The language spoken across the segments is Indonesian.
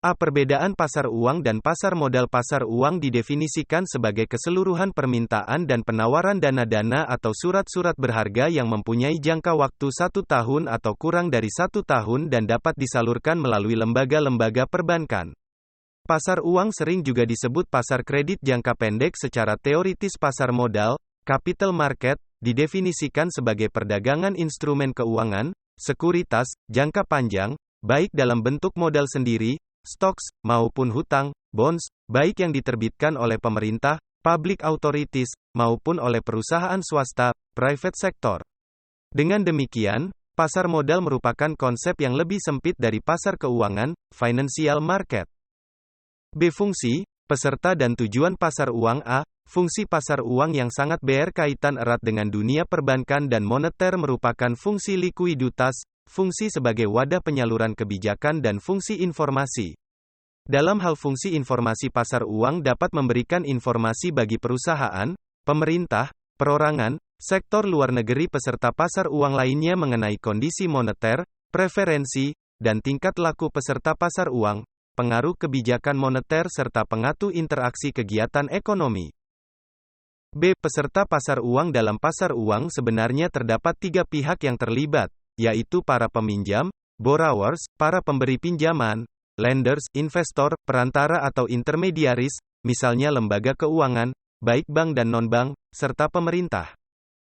A. Perbedaan pasar uang dan pasar modal. Pasar uang didefinisikan sebagai keseluruhan permintaan dan penawaran dana-dana atau surat-surat berharga yang mempunyai jangka waktu 1 tahun atau kurang dari 1 tahun dan dapat disalurkan melalui lembaga-lembaga perbankan. Pasar uang sering juga disebut pasar kredit jangka pendek. Secara teoritis pasar modal, capital market, didefinisikan sebagai perdagangan instrumen keuangan, sekuritas, jangka panjang, baik dalam bentuk modal sendiri, stocks, maupun hutang, bonds, baik yang diterbitkan oleh pemerintah, public authorities, maupun oleh perusahaan swasta, private sector. Dengan demikian, pasar modal merupakan konsep yang lebih sempit dari pasar keuangan, financial market. B. Fungsi, peserta dan tujuan pasar uang. A. Fungsi pasar uang yang sangat berkaitan erat dengan dunia perbankan dan moneter merupakan fungsi likuiditas, fungsi sebagai wadah penyaluran kebijakan dan fungsi informasi. Dalam hal fungsi informasi, pasar uang dapat memberikan informasi bagi perusahaan, pemerintah, perorangan, sektor luar negeri peserta pasar uang lainnya mengenai kondisi moneter, preferensi, dan tingkat laku peserta pasar uang, pengaruh kebijakan moneter serta pengatur interaksi kegiatan ekonomi. B. Peserta pasar uang. Dalam pasar uang sebenarnya terdapat 3 pihak yang terlibat, yaitu para peminjam, borrowers, para pemberi pinjaman, lenders, investor, perantara atau intermediaris, misalnya lembaga keuangan, baik bank dan non-bank, serta pemerintah.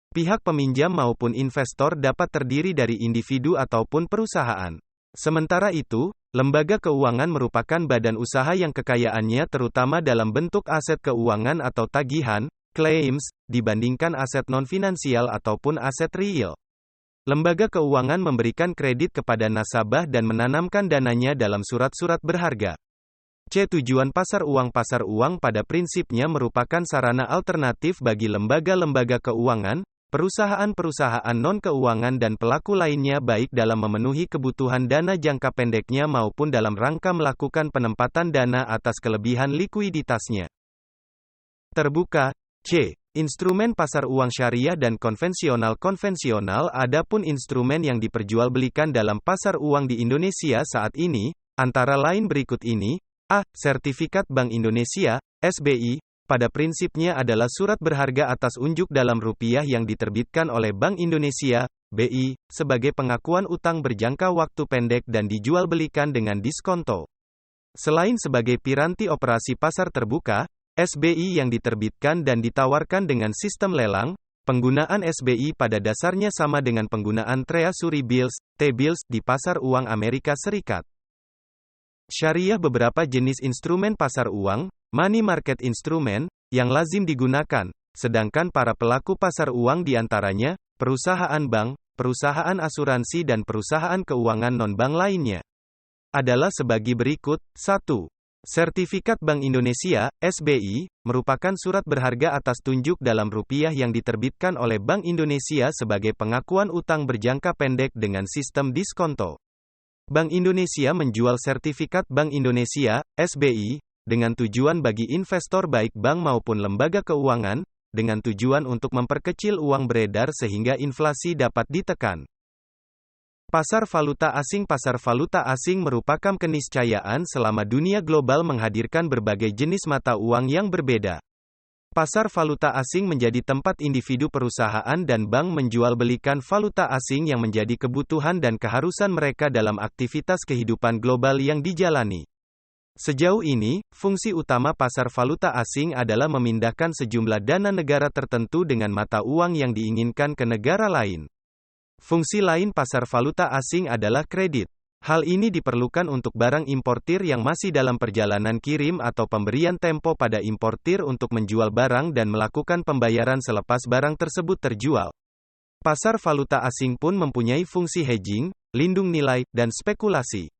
Pihak peminjam maupun investor dapat terdiri dari individu ataupun perusahaan. Sementara itu, lembaga keuangan merupakan badan usaha yang kekayaannya terutama dalam bentuk aset keuangan atau tagihan, claims, dibandingkan aset non-finansial ataupun aset real. Lembaga keuangan memberikan kredit kepada nasabah dan menanamkan dananya dalam surat-surat berharga. C. Tujuan pasar uang. Pasar uang pada prinsipnya merupakan sarana alternatif bagi lembaga-lembaga keuangan, perusahaan-perusahaan non-keuangan dan pelaku lainnya baik dalam memenuhi kebutuhan dana jangka pendeknya maupun dalam rangka melakukan penempatan dana atas kelebihan likuiditasnya. Terbuka. C. Instrumen pasar uang syariah dan konvensional. Adapun instrumen yang diperjualbelikan dalam pasar uang di Indonesia saat ini, antara lain berikut ini. A. Sertifikat Bank Indonesia, SBI, pada prinsipnya adalah surat berharga atas unjuk dalam rupiah yang diterbitkan oleh Bank Indonesia, BI, sebagai pengakuan utang berjangka waktu pendek dan dijualbelikan dengan diskonto. Selain sebagai piranti operasi pasar terbuka, SBI yang diterbitkan dan ditawarkan dengan sistem lelang, penggunaan SBI pada dasarnya sama dengan penggunaan Treasury Bills, T-bills, di pasar uang Amerika Serikat. Syariah. Beberapa jenis instrumen pasar uang, money market instrument, yang lazim digunakan, sedangkan para pelaku pasar uang diantaranya, perusahaan bank, perusahaan asuransi dan perusahaan keuangan non-bank lainnya, adalah sebagai berikut. 1. Sertifikat Bank Indonesia, SBI, merupakan surat berharga atas tunjuk dalam rupiah yang diterbitkan oleh Bank Indonesia sebagai pengakuan utang berjangka pendek dengan sistem diskonto. Bank Indonesia menjual sertifikat Bank Indonesia, SBI, dengan tujuan bagi investor baik bank maupun lembaga keuangan, dengan tujuan untuk memperkecil uang beredar sehingga inflasi dapat ditekan. Pasar valuta asing. Pasar valuta asing merupakan keniscayaan selama dunia global menghadirkan berbagai jenis mata uang yang berbeda. Pasar valuta asing menjadi tempat individu, perusahaan dan bank menjual-belikan valuta asing yang menjadi kebutuhan dan keharusan mereka dalam aktivitas kehidupan global yang dijalani. Sejauh ini, fungsi utama pasar valuta asing adalah memindahkan sejumlah dana negara tertentu dengan mata uang yang diinginkan ke negara lain. Fungsi lain pasar valuta asing adalah kredit. Hal ini diperlukan untuk barang importir yang masih dalam perjalanan kirim atau pemberian tempo pada importir untuk menjual barang dan melakukan pembayaran selepas barang tersebut terjual. Pasar valuta asing pun mempunyai fungsi hedging, lindung nilai, dan spekulasi.